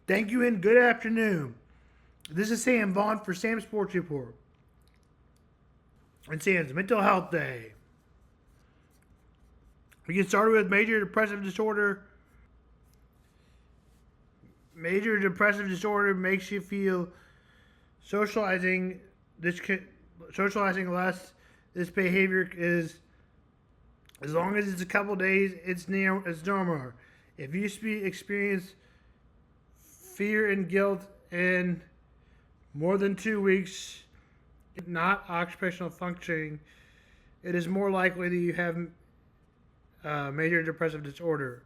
Thank you and good afternoon. This is Sam Vaughn for Sam's Sports Report. And Sam's Mental Health Day. We get started with major depressive disorder. Major depressive disorder makes you feel socializing less. This behavior is, as long as it's a couple days, it's normal. If you experience fear and guilt in more than 2 weeks, not occupational functioning, it is more likely that you have major depressive disorder.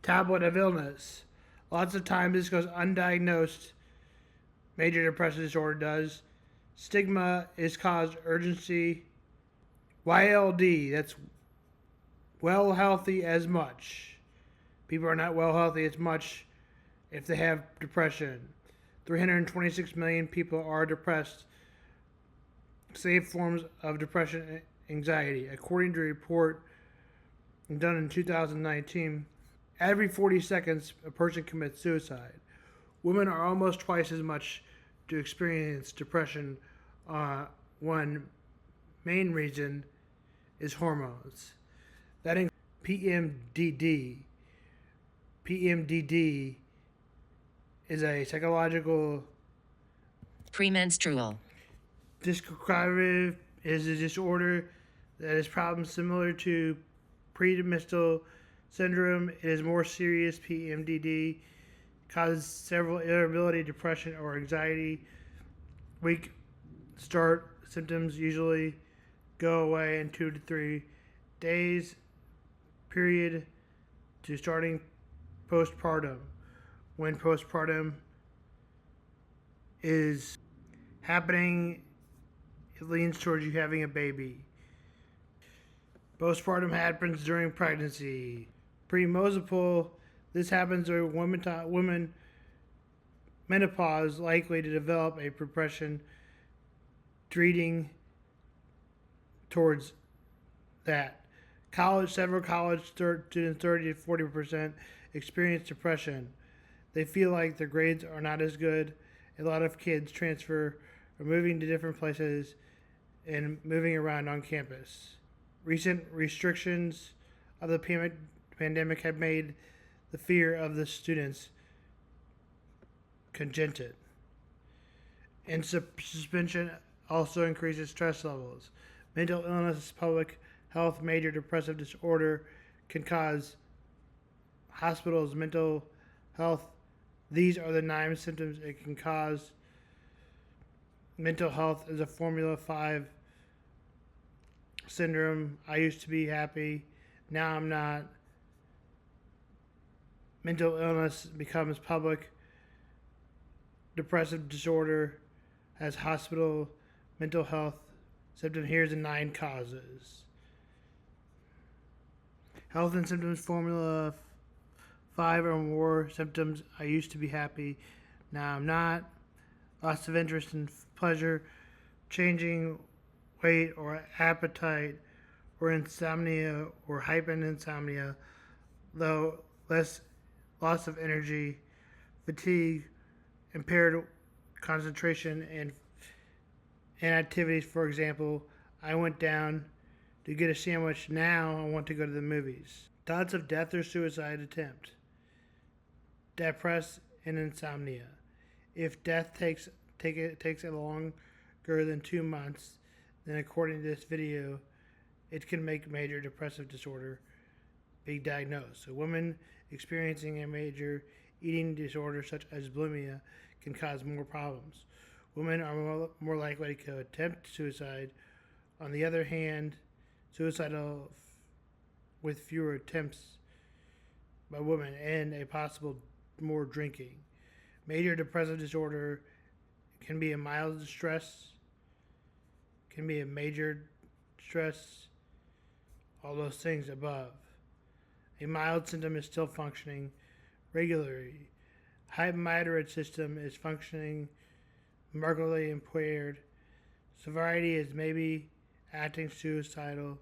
Tablet of illness. Lots of times this goes undiagnosed. Major depressive disorder does. Stigma is caused urgency. YLD, that's well healthy as much. People are not well healthy as much if they have depression. 326 million people are depressed. Safe forms of depression and anxiety. According to a report done in 2019, every 40 seconds a person commits suicide. Women are almost twice as much to experience depression. One main reason is hormones. That includes PMDD. PMDD is a psychological premenstrual dysregulative is a disorder that is problems similar to premenstrual syndrome. It is more serious. PMDD causes several irritability, depression, or anxiety. Weak start symptoms usually go away in 2 to 3 days. Period to starting postpartum. When postpartum is happening, it leans towards you having a baby. Postpartum happens during pregnancy. Premenopausal, this happens during women menopause, likely to develop a depression treating towards that. Several college students, 30 to 40%, experience depression. They feel like their grades are not as good. A lot of kids transfer or moving to different places and moving around on campus. Recent restrictions of the pandemic have made the fear of the students congested. And suspension also increases stress levels. Mental illness, public health, major depressive disorder can cause hospitals, mental health. These are the 9 symptoms it can cause. Mental health is a Formula 5 syndrome. I used to be happy, now I'm not. Mental illness becomes public. Depressive disorder has hospital mental health symptoms. Here's the 9 causes. Health and symptoms, Formula 5 or more symptoms. I used to be happy, now I'm not. Loss of interest and pleasure, changing weight or appetite, or insomnia or hyperinsomnia, though less loss of energy, fatigue, impaired concentration and activities. For example, I went down to get a sandwich, now I want to go to the movies. Thoughts of death or suicide attempt. Depressed and insomnia. If death takes longer than 2 months, then according to this video, it can make major depressive disorder be diagnosed. So women experiencing a major eating disorder such as bulimia can cause more problems. Women are more likely to attempt suicide. On the other hand, suicidal with fewer attempts by women and a possible more drinking. Major depressive disorder can be a mild stress, can be a major stress, all those things above. A mild symptom is still functioning regularly. High moderate system is functioning markedly impaired. Severity is maybe acting suicidal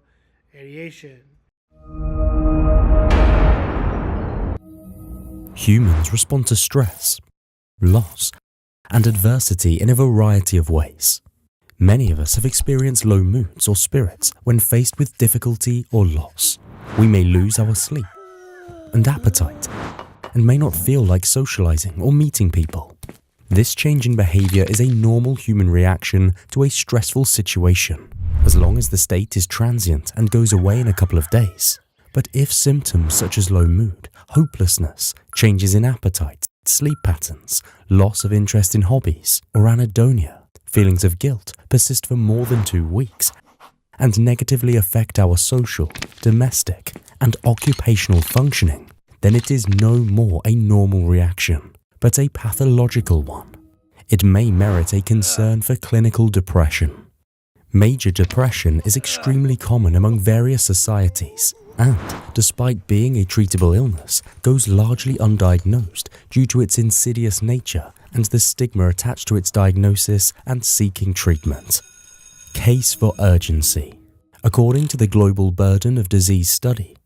ideation. Humans respond to stress loss, and adversity in a variety of ways. Many of us have experienced low moods or spirits when faced with difficulty or loss. We may lose our sleep and appetite, and may not feel like socializing or meeting people. This change in behavior is a normal human reaction to a stressful situation, as long as the state is transient and goes away in a couple of days. But if symptoms such as low mood, hopelessness, changes in appetite, sleep patterns, loss of interest in hobbies, or anhedonia, feelings of guilt persist for more than 2 weeks and negatively affect our social, domestic, and occupational functioning, then it is no more a normal reaction, but a pathological one. It may merit a concern for clinical depression. Major depression is extremely common among various societies and, despite being a treatable illness, goes largely undiagnosed due to its insidious nature and the stigma attached to its diagnosis and seeking treatment. Case for urgency. According to the Global Burden of Disease Study,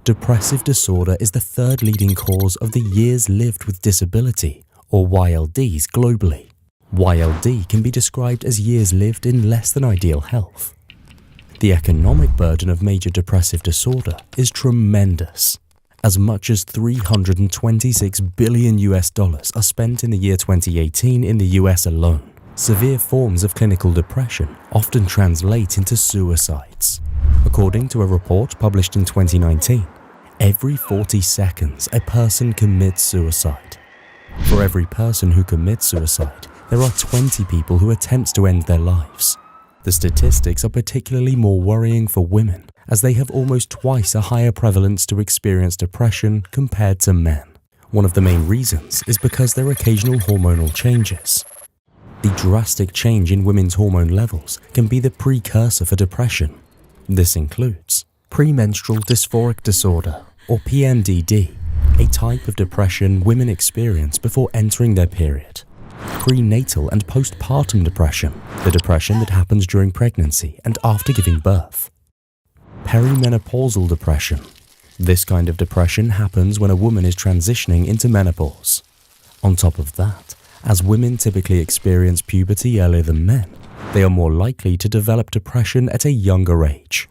depressive disorder is the third leading cause of the years lived with disability, or YLDs, globally. YLD can be described as years lived in less than ideal health. The economic burden of major depressive disorder is tremendous. As much as $326 billion are spent in the year 2018 in the US alone. Severe forms of clinical depression often translate into suicides. According to a report published in 2019, every 40 seconds a person commits suicide. For every person who commits suicide, there are 20 people who attempt to end their lives. The statistics are particularly more worrying for women, as they have almost twice a higher prevalence to experience depression compared to men. One of the main reasons is because there are occasional hormonal changes. The drastic change in women's hormone levels can be the precursor for depression. This includes premenstrual dysphoric disorder, or PMDD, a type of depression women experience before entering their period. Prenatal and postpartum depression, the depression that happens during pregnancy and after giving birth. Perimenopausal depression. This kind of depression happens when a woman is transitioning into menopause. On top of that, as women typically experience puberty earlier than men, they are more likely to develop depression at a younger age.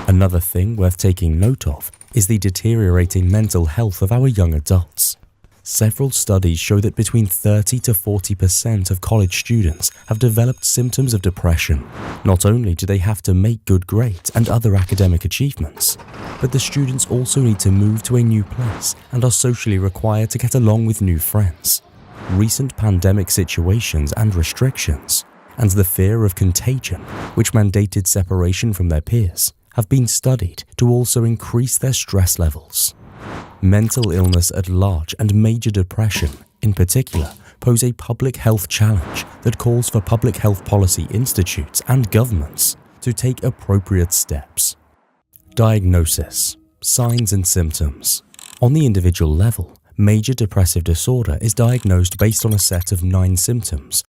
Another thing worth taking note of is the deteriorating mental health of our young adults. Several studies show that between 30 to 40% of college students have developed symptoms of depression. Not only do they have to make good grades and other academic achievements, but the students also need to move to a new place and are socially required to get along with new friends. Recent pandemic situations and restrictions, and the fear of contagion, which mandated separation from their peers, have been studied to also increase their stress levels. Mental illness at large and major depression, in particular, pose a public health challenge that calls for public health policy institutes and governments to take appropriate steps. Diagnosis, signs and symptoms. On the individual level, major depressive disorder is diagnosed based on a set of 9 symptoms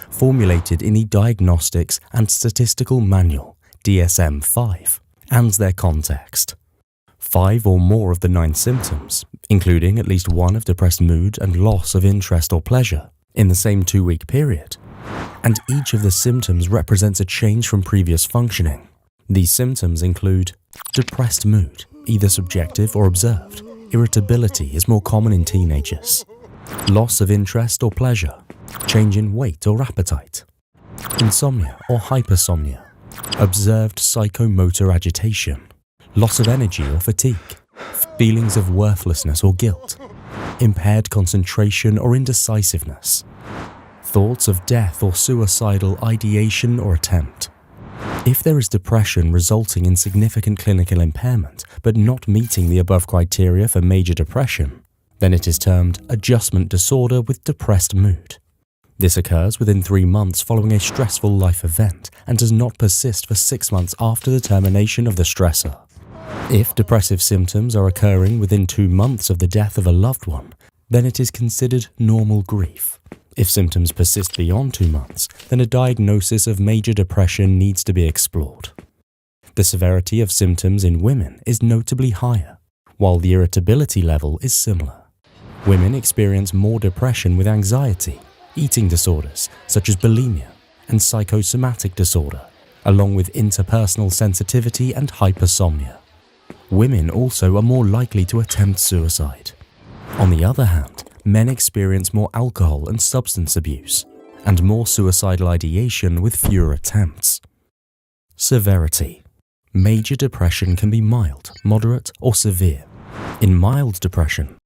formulated in the Diagnostics and Statistical Manual, DSM-5, and their context. 5 or more of the 9 symptoms, including at least one of depressed mood and loss of interest or pleasure in the same 2-week period, and each of the symptoms represents a change from previous functioning. These symptoms include depressed mood, either subjective or observed. Irritability is more common in teenagers. Loss of interest or pleasure, change in weight or appetite. Insomnia or hypersomnia, observed psychomotor agitation. Loss of energy or fatigue, feelings of worthlessness or guilt, impaired concentration or indecisiveness, thoughts of death or suicidal ideation or attempt. If there is depression resulting in significant clinical impairment but not meeting the above criteria for major depression, then it is termed adjustment disorder with depressed mood. This occurs within 3 months following a stressful life event and does not persist for 6 months after the termination of the stressor. If depressive symptoms are occurring within 2 months of the death of a loved one, then it is considered normal grief. If symptoms persist beyond 2 months, then a diagnosis of major depression needs to be explored. The severity of symptoms in women is notably higher, while the irritability level is similar. Women experience more depression with anxiety, eating disorders such as bulimia, and psychosomatic disorder, along with interpersonal sensitivity and hypersomnia. Women also are more likely to attempt suicide. On the other hand, men experience more alcohol and substance abuse, and more suicidal ideation with fewer attempts. Severity. Major depression can be mild, moderate, or severe. In mild depression,